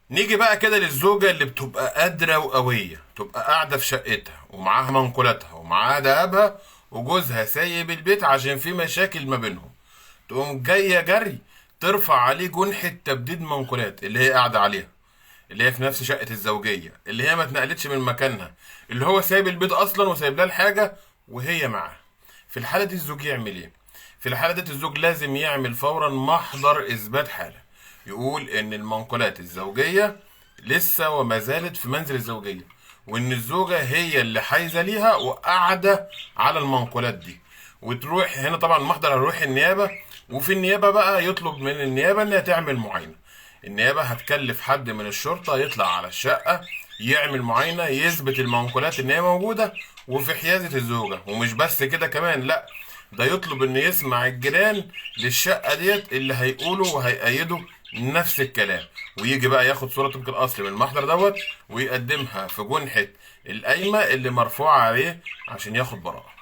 نيجي بقى كده للزوجة اللي بتبقى قادرة وقوية، تبقى قاعدة في شقتها ومعاها منقولاتها ومعاها دهبها، وجوزها سايب البيت عشان في مشاكل ما بينهم. تقوم جاية جري ترفع عليه جنحة تبديد منقولات اللي هي قاعدة عليها، اللي هي في نفس شقة الزوجية، اللي هي ما اتنقلتش من مكانها، اللي هو سايب البيت أصلا وسايب لها الحاجة وهي معاه. في الحالة دي الزوج يعمل إيه؟ في الحالة دي الزوج لازم يعمل فورا محضر إثبات حالة، يقول إن المنقولات الزوجية لسه وما زالت في منزل الزوجية، وإن الزوجة هي اللي حايزة ليها وقاعدة على المنقولات دي. وتروح هنا طبعا المحضر هيروح النيابة، وفي النيابة بقى يطلب من النيابة إنها تعمل معاينة. النيابة هتكلف حد من الشرطة يطلع على الشقة يعمل معاينة يثبت المنقولات إن هي موجودة وفي حيازة الزوجة. ومش بس كده كمان، لأ، ده يطلب إن يسمع الجيران للشقة ديت اللي هيقولوا وهيأيدوا نفس الكلام، ويجي بقى ياخد صورة طبق الأصل من المحضر دوت ويقدمها في جنحة القايمة اللي مرفوعة عليه عشان ياخد براءة.